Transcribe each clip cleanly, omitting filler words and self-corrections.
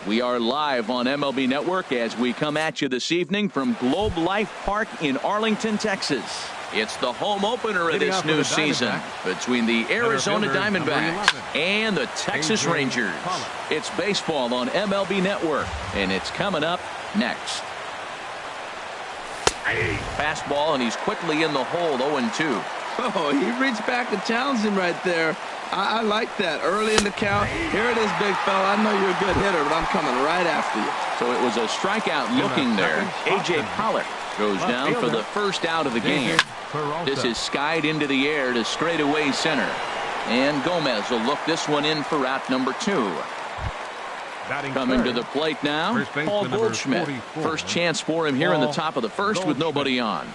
We are live on MLB Network as we come at you this evening from Globe Life Park in Arlington, Texas. It's the home opener of this new season between the Arizona Diamondbacks and the Texas Rangers. It's baseball on MLB Network, and it's coming up next. Fastball, and he's quickly in the hole, 0-2. Oh, he reached back and challenged him right there. I like that. Early in the count. Here it is, big fella. I know you're a good hitter, but I'm coming right after you. So it was a strikeout looking there. A.J. Pollock goes down for the first out of the game. This is skied into the air to straightaway center. And Gomez will look this one in for out number 2. Coming to the plate now, Paul Goldschmidt. First chance for him here in the top of the first with nobody on.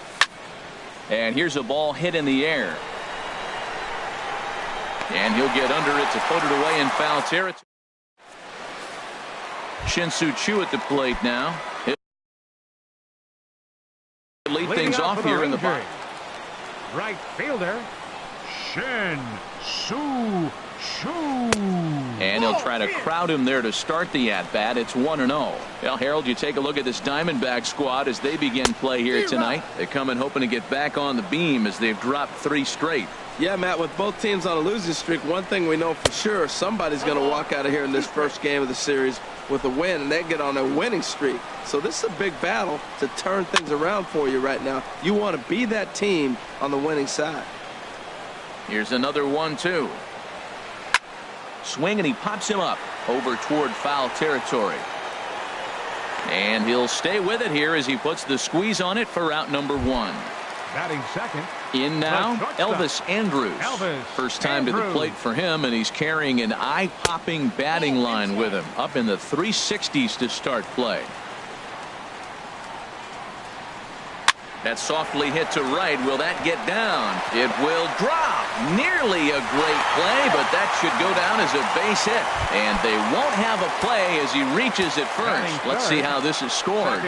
And here's a ball hit in the air. And he'll get under it to put it away in foul territory. Shin-Soo Choo at the plate now. He'll lead things off here in the box. Right fielder, Shin-Soo Choo. And he'll try to crowd him there to start the at-bat. It's 1-0. Well, Harold, you take a look at this Diamondback squad as they begin play here tonight. They come in hoping to get back on the beam as they've dropped 3 straight. Yeah, Matt, with both teams on a losing streak, one thing we know for sure, somebody's going to walk out of here in this first game of the series with a win, and they get on a winning streak. So this is a big battle to turn things around for you right now. You want to be that team on the winning side. Here's another 1-2. Swing, and he pops him up over toward foul territory. And he'll stay with it here as he puts the squeeze on it for out number 1. Batting second. In now, Elvis Andrus. First time to the plate for him, and he's carrying an eye-popping batting line with him. Up in the 360s to start play. That's softly hit to right. Will that get down? It will drop. Nearly a great play, but that should go down as a base hit. And they won't have a play as he reaches it first. Let's see how this is scored.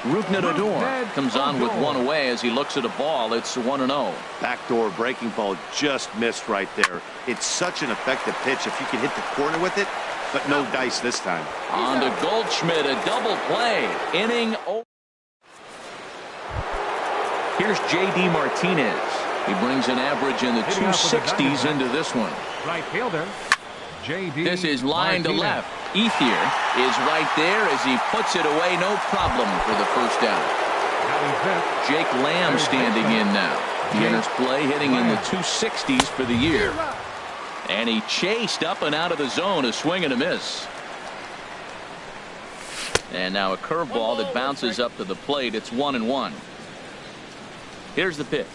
Rougned Odor comes on with one away as he looks at a ball. It's 1-0. Backdoor breaking ball just missed right there. It's such an effective pitch if you can hit the corner with it, but no dice this time. On to Goldschmidt, a double play. Inning over. Here's J.D. Martinez. He brings an average in the 260s into this one. Right fielder, J.D. This is line to left. Ethier is right there as he puts it away. No problem for the first out. Jake Lamb standing in now. He enters play hitting in the 260s for the year. And he chased up and out of the zone, a swing and a miss. And now a curveball that bounces up to the plate. It's 1-1. Here's the pitch.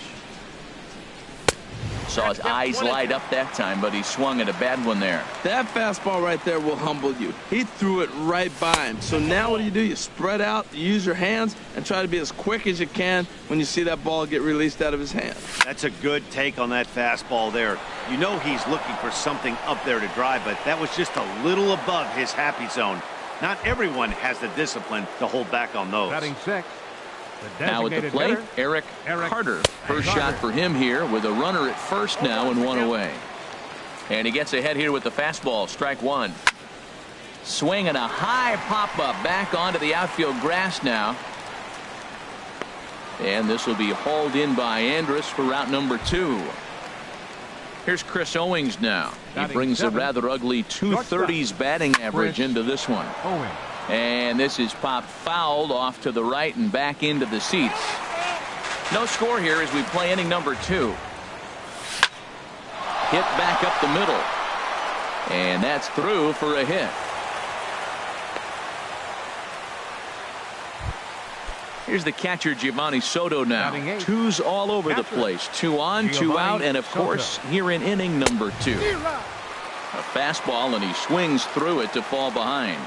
Saw his eyes light up that time, but he swung at a bad one there. That fastball right there will humble you. He threw it right by him. So now what do? You spread out, you use your hands, and try to be as quick as you can when you see that ball get released out of his hand. That's a good take on that fastball there. You know he's looking for something up there to drive, but that was just a little above his happy zone. Not everyone has the discipline to hold back on those. Batting sixth. Now at the plate, Eric Carter. First shot for him here with a runner at first now and one away. And he gets ahead here with the fastball. Strike 1. Swing and a high pop-up back onto the outfield grass now. And this will be hauled in by Andrus for route number 2. Here's Chris Owings now. He brings a rather ugly 230s batting average into this one. And this is popped fouled off to the right and back into the seats. No score here as we play inning number 2. Hit back up the middle. And that's through for a hit. Here's the catcher, Giovanni Soto now. 2s all over the place. 2 on, 2 out, and of course here in inning number 2. A fastball, and he swings through it to fall behind.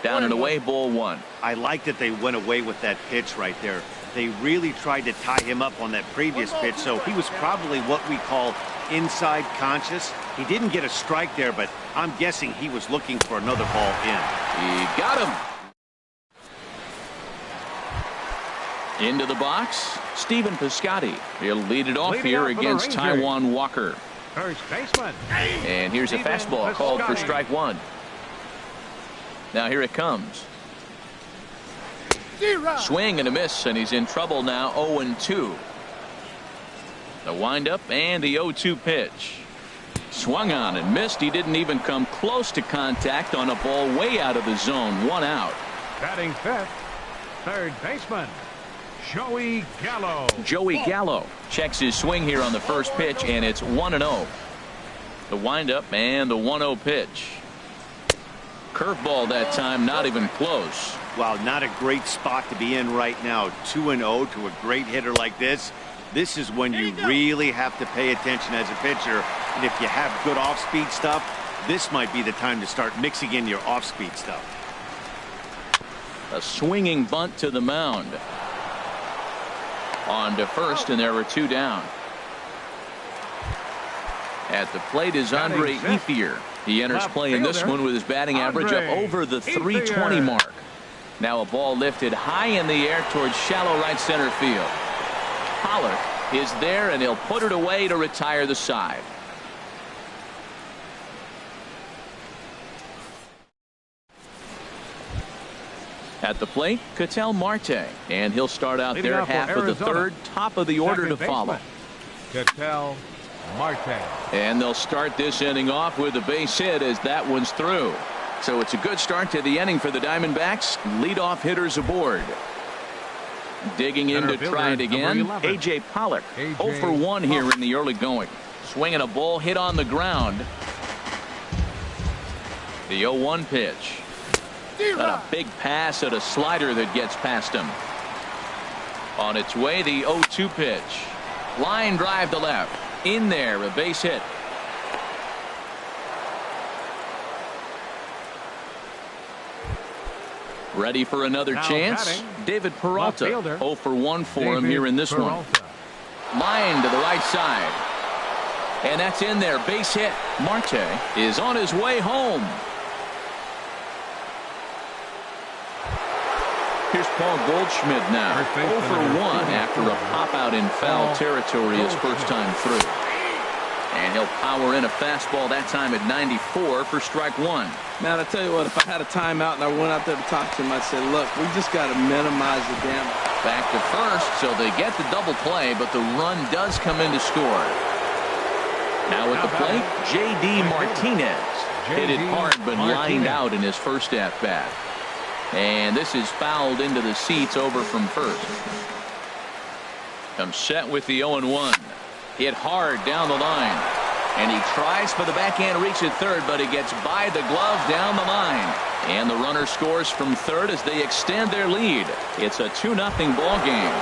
Down and away, ball 1. I like that they went away with that pitch right there. They really tried to tie him up on that previous pitch, so he was probably what we call inside conscious. He didn't get a strike there, but I'm guessing he was looking for another ball in. He got him. Into the box, Stephen Piscotty. He'll lead it off here against Taijuan Walker. First baseman. And here's a fastball called for strike one. Now here it comes. Swing and a miss, and he's in trouble now. 0-2. The windup and the 0-2 pitch. Swung on and missed. He didn't even come close to contact on a ball way out of the zone. 1 out. Batting fifth, third baseman, Joey Gallo. Joey Gallo checks his swing here on the first pitch, and it's 1-0. The windup and the 1-0 pitch. Curveball that time, not even close. Wow, not a great spot to be in right now. 2-0 to a great hitter like this. This is when you really have to pay attention as a pitcher. And if you have good off-speed stuff, this might be the time to start mixing in your off-speed stuff. A swinging bunt to the mound. On to first, and there were 2 down. At the plate is Andre Ethier. He enters play in this one with his batting average up over the 320 mark. Now a ball lifted high in the air towards shallow right center field. Pollard is there, and he'll put it away to retire the side. At the plate, Ketel Marte, and he'll start out there half of the third, top of the order to follow. Ketel Marte. And they'll start this inning off with a base hit as that one's through. So it's a good start to the inning for the Diamondbacks. Leadoff hitters aboard. Digging in to try it again, A.J. Pollock. 0 for 1 here in the early going. Swinging a ball hit on the ground. The 0-1 pitch. Got a big pass at a slider that gets past him. On its way, the 0-2 pitch. Line drive to left. In there, a base hit. Ready for another chance. David Peralta. 0 for 1 for him here in this one. Line to the right side. And that's in there. Base hit. Marte is on his way home. Here's Paul Goldschmidt now. 0 for 1 after a pop out in foul territory his first time through. And he'll power in a fastball that time at 94 for strike one. Man, I tell you what, if I had a timeout and I went out there to talk to him, I'd say, look, we just got to minimize the damage. Back to first, so they get the double play, but the run does come in to score. Now at the plate, J.D. Martinez. Hit it hard, but lined out in his first at-bat. And this is fouled into the seats over from first. Comes set with the 0-1. Hit hard down the line. And he tries for the backhand reach at third, but he gets by the glove down the line. And the runner scores from third as they extend their lead. It's a 2-0 ball game.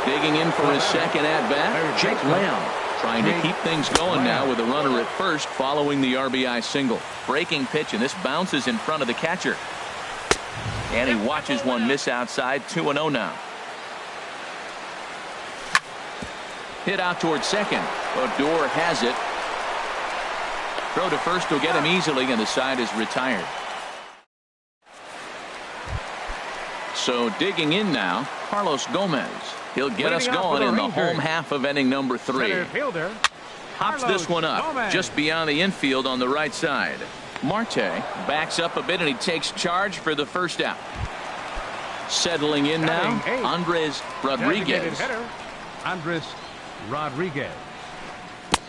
Digging in for his second at-bat, Jake Lamb. Trying to keep things going now with a runner at first following the RBI single. Breaking pitch, and this bounces in front of the catcher. And he watches one miss outside. 2-0 now. Hit out towards second. Odor has it. Throw to first will get him easily, and the side is retired. So digging in now, Carlos Gomez. He'll get us going in the home half of inning number 3. Hops this one up just beyond the infield on the right side. Marte backs up a bit, and he takes charge for the first out. Settling in now, Andres Rodriguez. Andres Rodriguez.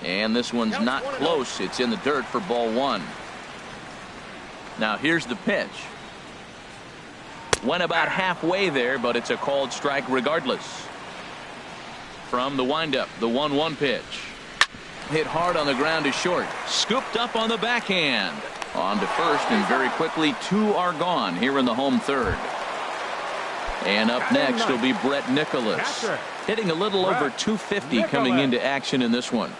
And this one's not close. It's in the dirt for ball one. Now here's the pitch. Went about halfway there, but it's a called strike regardless. From the windup, the 1-1 pitch. Hit hard on the ground to short. Scooped up on the backhand. On to first, and very quickly 2 are gone here in the home third. And up next will be Brett Nicholas. Hitting a little over 250 coming into action in this one.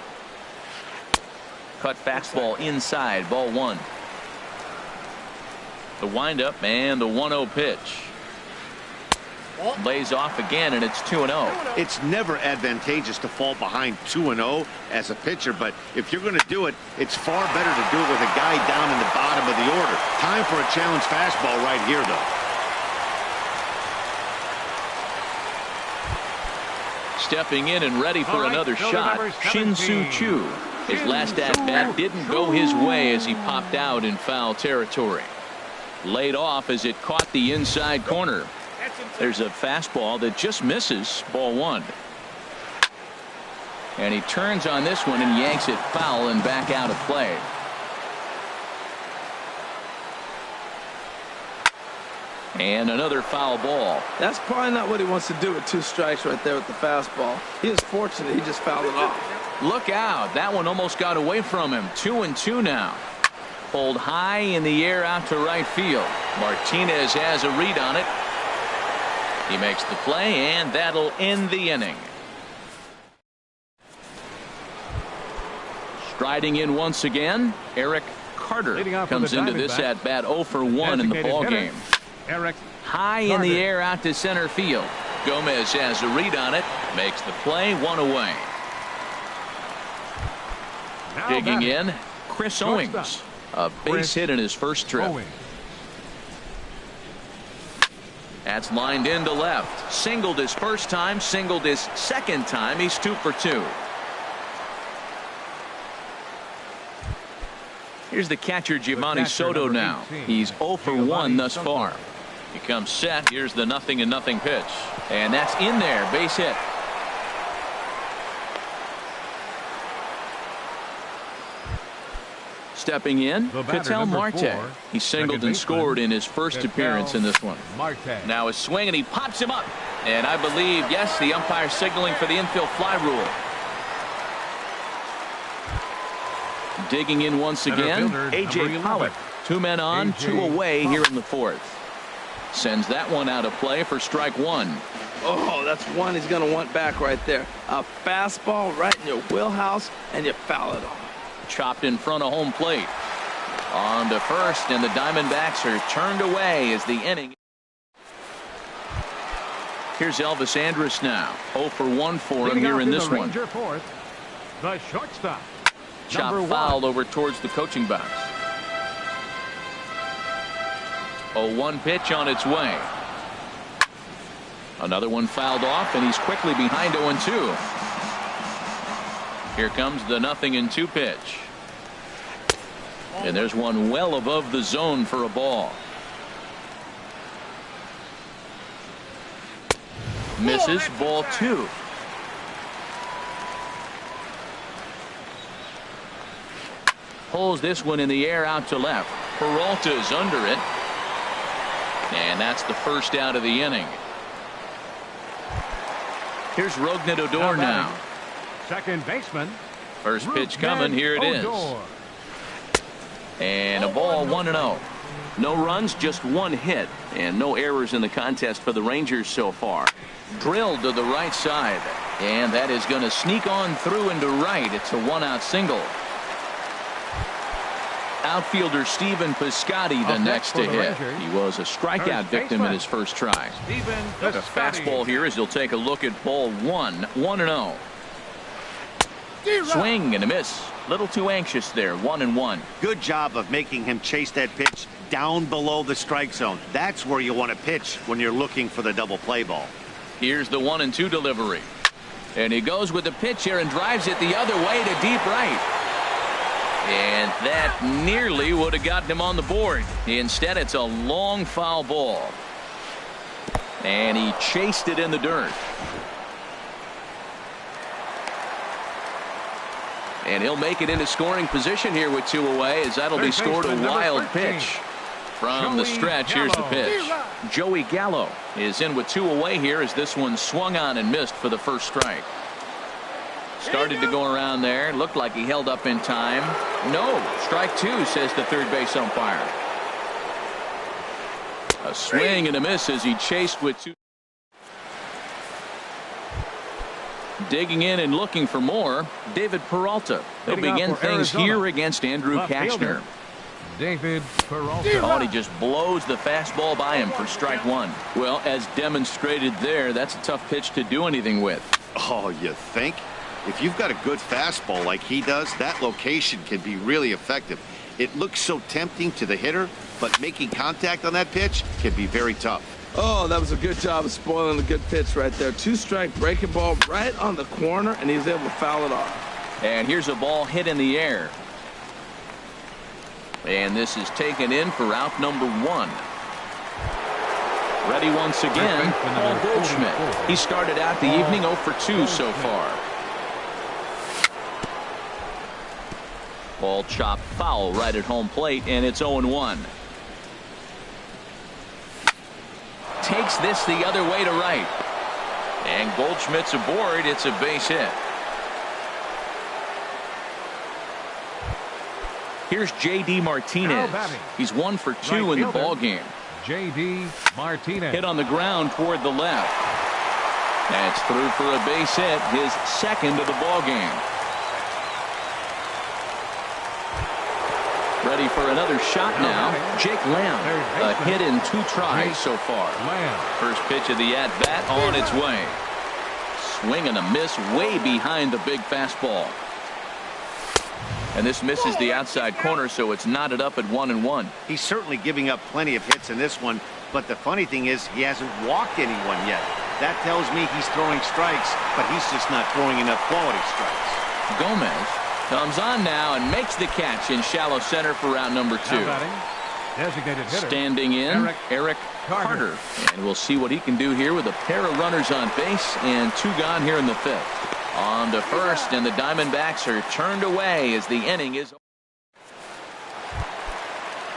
Cut fastball inside, ball one. The windup and the 1-0 pitch. Lays off again, and it's 2-0. It's never advantageous to fall behind 2-0 as a pitcher, but if you're going to do it, it's far better to do it with a guy down in the bottom of the order. Time for a challenge fastball right here, though. Stepping in and ready for another shot, Shin-Soo Choo. His last at-bat didn't go his way as he popped out in foul territory. Laid off as it caught the inside corner. There's a fastball that just misses, ball one. And he turns on this one and yanks it foul and back out of play. And another foul ball. That's probably not what he wants to do with 2 strikes right there with the fastball. He was fortunate he just fouled it off. Look out. That one almost got away from him. 2-2 now. Pulled high in the air out to right field. Martinez has a read on it. He makes the play, and that'll end the inning. Striding in once again, Eric Carter comes into this at bat 0 for 1 in the ball game. Eric High in the air out to center field. Gomez has a read on it, makes the play, 1 away. Digging in, Chris Owings, a base hit in his first trip. That's lined into left. Singled his first time, singled his second time. He's 2 for 2. Here's the catcher, Giovanni Soto now. He's 0 for 1 thus far. He comes set. Here's the 0-0 pitch. And that's in there. Base hit. Stepping in, Ketel Marte. He singled and scored in his first appearance in this one. Now a swing, and he pops him up. And I believe, yes, the umpire signaling for the infield fly rule. Digging in once again, A.J. Pollock. 2 men on, 2 away here in the 4th. Sends that one out of play for strike 1. Oh, that's one he's going to want back right there. A fastball right in your wheelhouse, and you foul it off. Chopped in front of home plate. On to first, and the Diamondbacks are turned away as the inning. Here's Elvis Andrus now. 0 for 1 for him here in this one. The shortstop. Chop foul over towards the coaching box. 0-1 pitch on its way. Another one fouled off, and he's quickly behind 0-2. Here comes the 0-2 pitch. And there's one well above the zone for a ball. Misses, ball 2. Pulls this one in the air out to left. Peralta's under it. And that's the first out of the inning. Here's Rougned Odor now. Second baseman. First pitch coming. Here it is. And a ball, 1-0. No runs, just 1 hit. And no errors in the contest for the Rangers so far. Drilled to the right side. And that is going to sneak on through into right. It's a 1-out single. Outfielder Stephen Piscotty the next to hit. He was a strikeout victim in his first try. The fastball here as he'll take a look at ball 1. 1-0. Swing and a miss. Little too anxious there. 1-1. Good job of making him chase that pitch down below the strike zone. That's where you want to pitch when you're looking for the double play ball. Here's the 1-2 delivery. And he goes with the pitch here and drives it the other way to deep right. And that nearly would have gotten him on the board. Instead, it's a long foul ball. And he chased it in the dirt. And he'll make it into scoring position here with 2 away, as that'll be scored a wild pitch. From the stretch, here's the pitch. Joey Gallo is in with 2 away here as this one swung on and missed for the first strike. Started to go around there. Looked like he held up in time. No. Strike 2, says the third base umpire. A swing and a miss as he chased with 2. Digging in and looking for more, David Peralta. They'll begin things here against Andrew Kachner. David Peralta. Oh, and he just blows the fastball by him for strike 1. Well, as demonstrated there, that's a tough pitch to do anything with. Oh, you think? If you've got a good fastball like he does, that location can be really effective. It looks so tempting to the hitter, but making contact on that pitch can be very tough. Oh, that was a good job of spoiling the good pitch right there. 2-strike breaking ball right on the corner, and he's able to foul it off. And here's a ball hit in the air. And this is taken in for out number 1. Ready once again, Paul Goldschmidt. He started out the evening 0 for 2 so far. Ball chopped foul right at home plate, and it's 0-1. Takes this the other way to right. And Goldschmidt's aboard. It's a base hit. Here's J.D. Martinez. He's 1 for 2 in the ball game. J.D. Martinez. Hit on the ground toward the left. That's through for a base hit, his second of the ball game. Ready for another shot now. Jake Lamb. A hit in 2 tries so far. First pitch of the at-bat on its way. Swing and a miss way behind the big fastball. And this misses the outside corner, so it's knotted up at 1-1. He's certainly giving up plenty of hits in this one, but the funny thing is he hasn't walked anyone yet. That tells me he's throwing strikes, but he's just not throwing enough quality strikes. Gomez comes on now and makes the catch in shallow center for round number 2. Designated hitter. Standing in, Eric Carter. And we'll see what he can do here with a pair of runners on base and 2 gone here in the 5th. On to first, and the Diamondbacks are turned away as the inning is.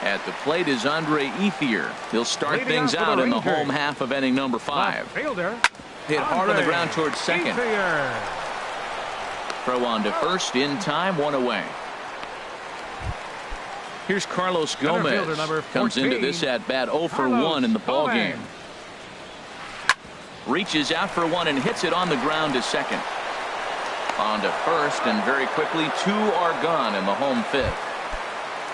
At the plate is Andre Ethier. He'll start things out in the home half of inning number 5. Hit hard on the ground towards second. Throw on to first in time, 1 away. Here's Carlos Gomez. Comes into this at bat 0 for 1 in the ball game. Reaches out for 1 and hits it on the ground to second. On to first, and very quickly 2 are gone in the home 5th.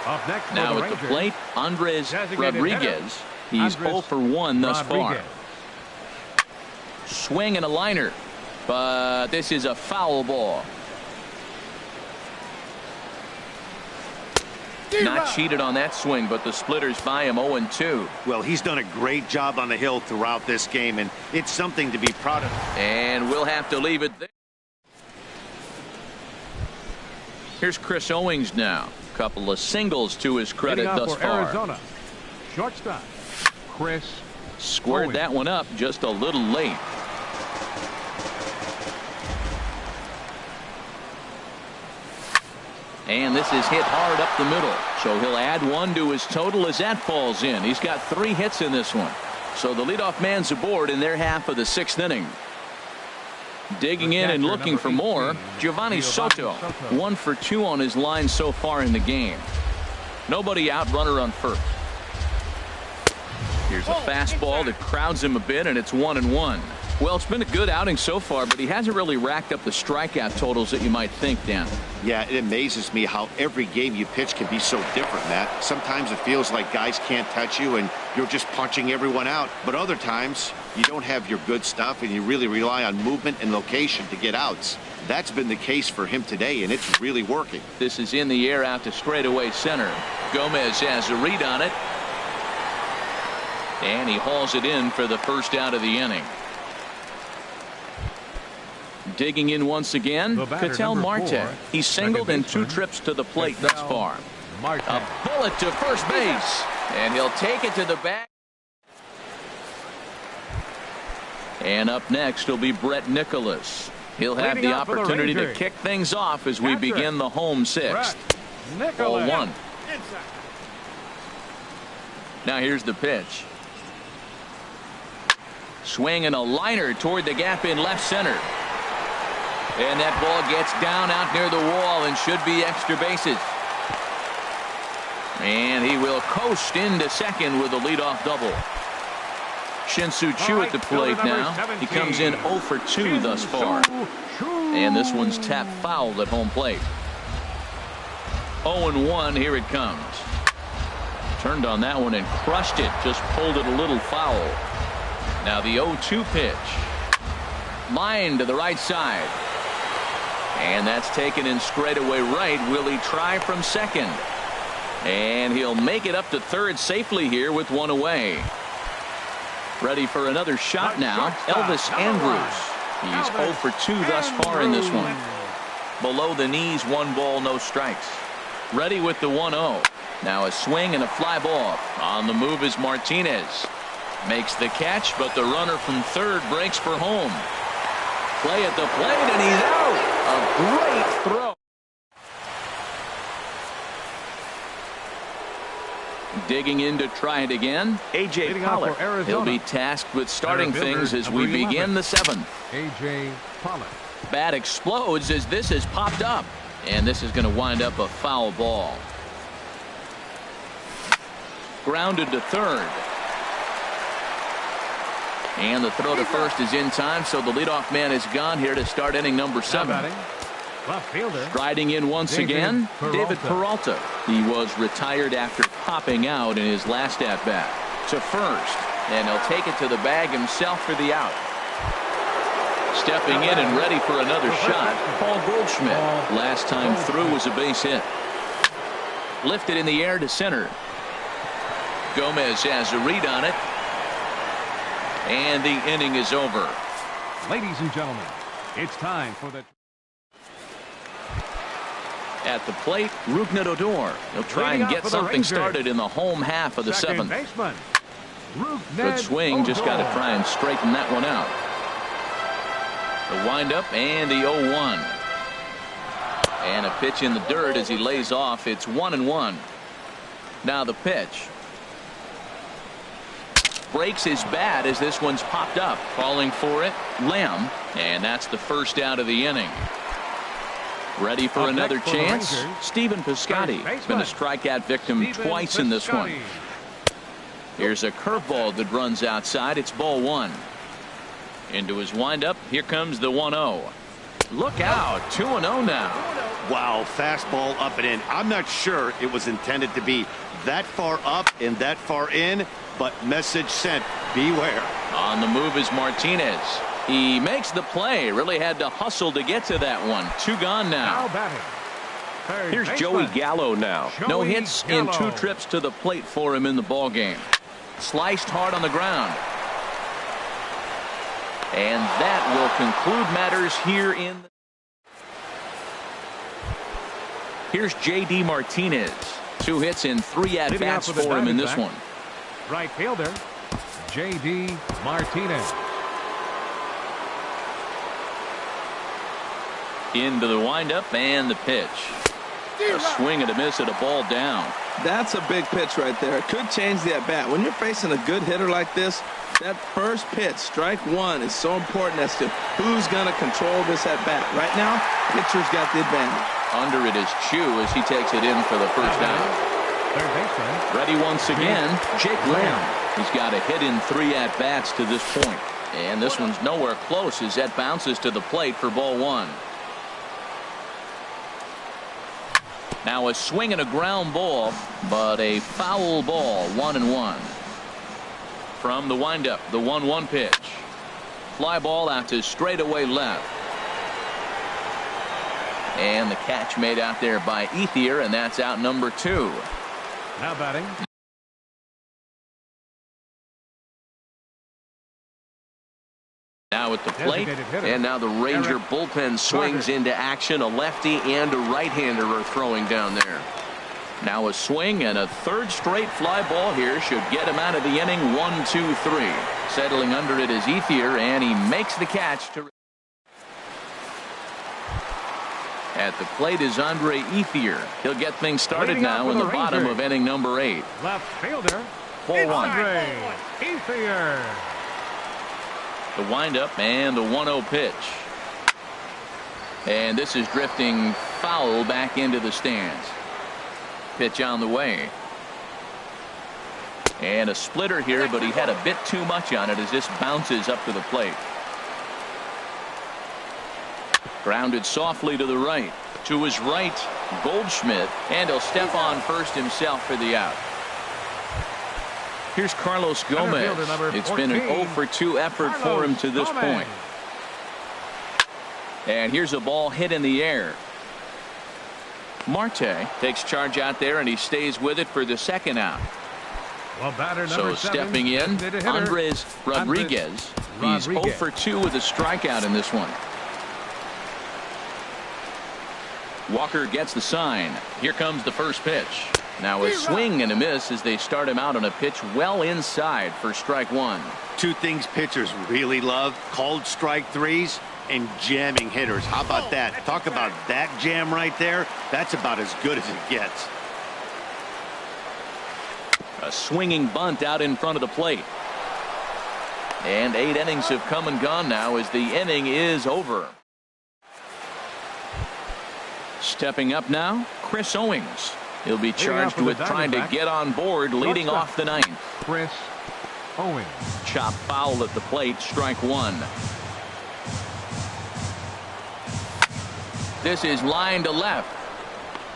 Up next now at the plate, Andres Rodriguez. He's 0 for 1 thus far. Swing and a liner, but this is a foul ball. Not cheated on that swing, but the splitters by him 0-2. Well, he's done a great job on the hill throughout this game, and it's something to be proud of. And we'll have to leave it there. Here's Chris Owings now. Couple of singles to his credit thus far. Arizona. Shortstop Chris squared Owings. That one up just a little late. And this is hit hard up the middle. So he'll add 1 to his total as that falls in. He's got 3 hits in this one. So the leadoff man's aboard in their half of the 6th inning. Digging in and looking for more, Giovanni Soto. 1 for 2 on his line so far in the game. Nobody out, runner on first. Here's a fastball that crowds him a bit, and it's 1-1. Well, it's been a good outing so far, but he hasn't really racked up the strikeout totals that you might think, Dan. Yeah, it amazes me how every game you pitch can be so different, Matt. Sometimes it feels like guys can't touch you and you're just punching everyone out. But other times you don't have your good stuff and you really rely on movement and location to get outs. That's been the case for him today, and it's really working. This is in the air out to straightaway center. Gomez has a read on it. And he hauls it in for the first out of the inning. Digging in once again, Ketel Marte. He's singled in 2 trips to the plate thus far. A bullet to first base, and he'll take it to the back. And up next will be Brett Nicholas. He'll have the opportunity to kick things off as we begin the home 6th. Ball 1. Now here's the pitch. Swing and a liner toward the gap in left center. And that ball gets down out near the wall and should be extra bases. And he will coast into second with a leadoff double. Shin-Soo Choo at the plate now. He comes in 0 for 2 thus far. And this one's tapped foul at home plate. 0-1, here it comes. Turned on that one and crushed it. Just pulled it a little foul. Now the 0-2 pitch. Line to the right side. And that's taken in straightaway right. Will he try from second? And he'll make it up to third safely here with 1 away. Ready for another shot now. Elvis Andrus. He's 0 for 2 thus far in this one. Below the knees, 1 ball, no strikes. Ready with the 1-0. Now a swing and a fly ball. On the move is Martinez. Makes the catch, but the runner from third breaks for home. Play at the plate, and he's out. A great throw. Digging in to try it again, A.J. Pollard. He'll be tasked with starting things as we begin the 7th. A.J. Pollard. Bat explodes as this has popped up, and this is going to wind up a foul ball. Grounded to third. And the throw to first is in time, so the leadoff man is gone here to start inning number 7. Left fielder. Striding in once again, David Peralta. He was retired after popping out in his last at-bat. To first, and he'll take it to the bag himself for the out. Stepping in and ready for another shot, Paul Goldschmidt. Last time through was a base hit. Lifted in the air to center. Gomez has a read on it. And the inning is over. Ladies and gentlemen, it's time for the... At the plate, Rougned Odor. He'll try and get something started in the home half of the 7th. Good swing, just got to try and straighten that one out. The windup and the 0-1. And a pitch in the dirt as he lays off. It's 1-1. Now the pitch. Breaks his bat as this one's popped up. Calling for it, Lamb. And that's the first out of the inning. Ready for another chance? Stephen Piscotty. Been a strikeout victim twice in this one. Here's a curveball that runs outside. It's ball 1. Into his windup. Here comes the 1-0. Look out. 2-0 now. Wow, fastball up and in. I'm not sure it was intended to be that far up and that far in, but message sent. Beware. On the move is Martinez. He makes the play. Really had to hustle to get to that one. 2 gone now. Here's Joey Gallo now. No hits in 2 trips to the plate for him in the ball game. Sliced hard on the ground. And that will conclude matters here in. Here's J.D. Martinez. 2 hits in 3 at-bats for him in this one. Right fielder, J.D. Martinez. Into the windup and the pitch. A swing and a miss at a ball down. That's a big pitch right there. It could change the at-bat. When you're facing a good hitter like this, that first pitch, strike 1, is so important as to who's going to control this at-bat. Right now, pitcher's got the advantage. Under it is Chu as he takes it in for the first out. Ready once again, Jake Lamb. He's got a hit in 3 at-bats to this point. And this one's nowhere close as that bounces to the plate for ball 1. Now a swing and a ground ball, but a foul ball. 1-1. From the windup, the 1-1 pitch. Fly ball out to straightaway left. And the catch made out there by Ethier, and that's out number 2. Now batting. Now at the plate, and now the Ranger bullpen swings into action. A lefty and a right-hander are throwing down there. Now a swing and a 3rd straight fly ball here should get him out of the inning. 1-2-3. Settling under it is Ethier, and he makes the catch. At the plate is Andre Ethier. He'll get things started now in the bottom of inning number 8. Left fielder, Ball 1. Andre Ethier. The windup and the 1-0 pitch. And this is drifting foul back into the stands. Pitch on the way. And a splitter here, but he had a bit too much on it as this bounces up to the plate. Grounded softly to the right. To his right, Goldschmidt. And he'll step on first himself for the out. Here's Carlos Gomez. It's been an 0-for-2 effort for him to this point. And here's a ball hit in the air. Marte takes charge out there, and he stays with it for the 2nd out. Well, batter so number 7, stepping in, Andres Rodriguez. He's 0-for-2 with a strikeout in this one. Walker gets the sign. Here comes the first pitch. Now a swing and a miss as they start him out on a pitch well inside for strike one. Two things pitchers really love: called strike threes and jamming hitters. How about that? Talk about that jam right there. That's about as good as it gets. A swinging bunt out in front of the plate. And 8 innings have come and gone now as the inning is over. Stepping up now, Chris Owings. He'll be charged with trying to get on board leading off the ninth. Chris Owings. Chop foul at the plate, strike one. This is line to left.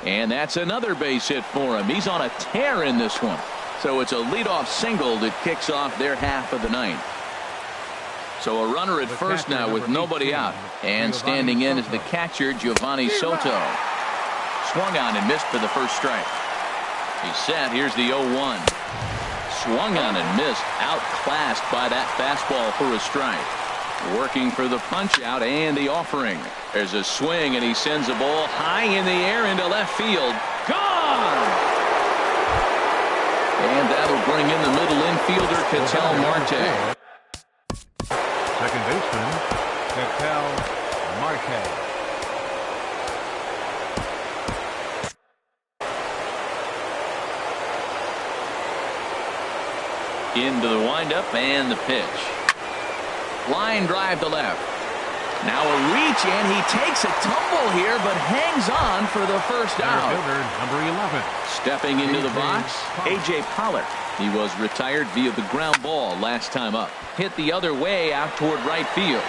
And that's another base hit for him. He's on a tear in this one. So it's a leadoff single that kicks off their half of the ninth. So a runner at first now with nobody out. And standing in is the catcher, Giovanni Soto. Swung on and missed for the first strike. He's set. Here's the 0-1. Swung on and missed. Outclassed by that fastball for a strike. Working for the punch out and the offering. There's a swing and he sends a ball high in the air into left field. Gone! And that'll bring in the middle infielder, Ketel Marte. Second baseman, Ketel Marte. Into the windup and the pitch. Line drive to left. Now a reach, and he takes a tumble here, but hangs on for the first out. Number 11. Stepping into the box, A.J. Pollard. He was retired via the ground ball last time up. Hit the other way out toward right field.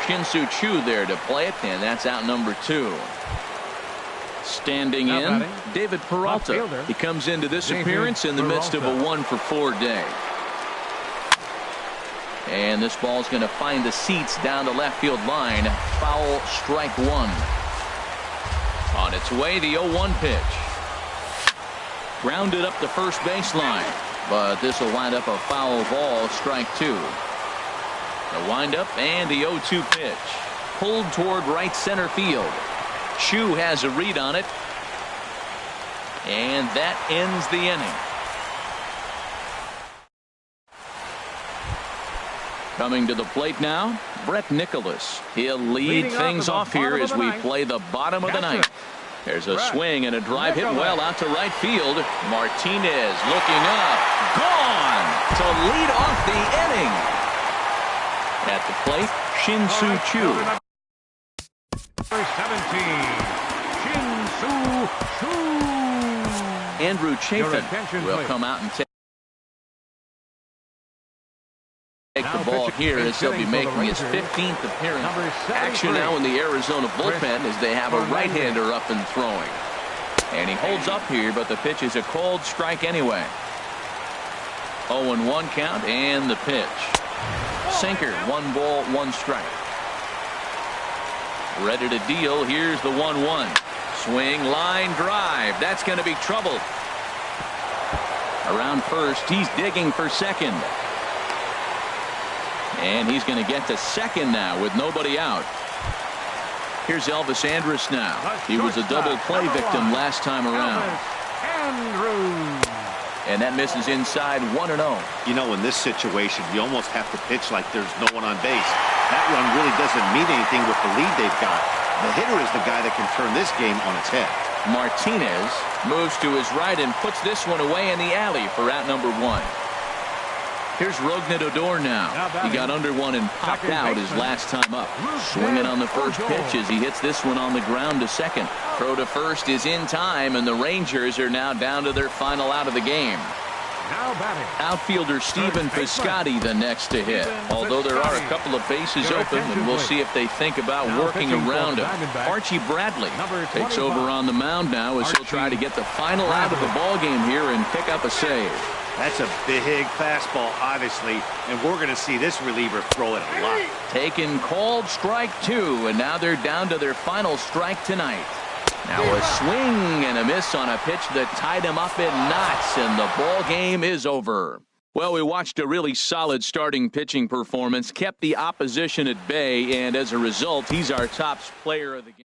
Shin-Soo Choo there to play it, and that's out number 2. Standing in, David Peralta. He comes into this appearance in the midst of a 1-for-4 day. And this ball's going to find the seats down the left field line. Foul, strike one. On its way, the 0-1 pitch. Grounded up the first baseline. But this will wind up a foul ball, strike two. The windup and the 0-2 pitch. Pulled toward right center field. Choo has a read on it. And that ends the inning. Coming to the plate now, Brett Nicholas. He'll lead things off here as we play the bottom of the ninth. There's a swing and a drive hit well out to right field. Martinez looking up. Gone to lead off the inning. At the plate, Shin-Soo Choo. Number 17, Shin-Soo Choo. Andrew Chafin will come out and take the ball here as he'll be making his 15th appearance. Action now in the Arizona bullpen as they have a right-hander up and throwing. And he holds up here, but the pitch is a cold strike anyway. 0-1 count and the pitch. Sinker, 1 ball, 1 strike. Ready to deal. Here's the 1-1. Swing, line drive. That's going to be trouble. Around first, he's digging for second. And he's going to get to second now with nobody out. Here's Elvis Andrus now. He was a double play victim last time around. And that misses inside 1-0. You know, in this situation, you almost have to pitch like there's no one on base. That run really doesn't mean anything with the lead they've got. The hitter is the guy that can turn this game on its head. Martinez moves to his right and puts this one away in the alley for out number 1. Here's Rougned Odor now. He got under one and popped out his last time up. Swinging on the first pitch as he hits this one on the ground to second. Throw to first is in time, and the Rangers are now down to their final out of the game. Outfielder Stephen Piscotty the next to hit. Although there are a couple of bases open, and we'll see if they think about working around him. Archie Bradley takes over on the mound now as he'll try to get the final out of the ball game here and pick up a save. That's a big fastball, obviously, and we're going to see this reliever throw it a lot. Taken, called strike 2, and now they're down to their final strike tonight. Now a swing and a miss on a pitch that tied him up in knots, and the ball game is over. Well, we watched a really solid starting pitching performance, kept the opposition at bay, and as a result, he's our top player of the game.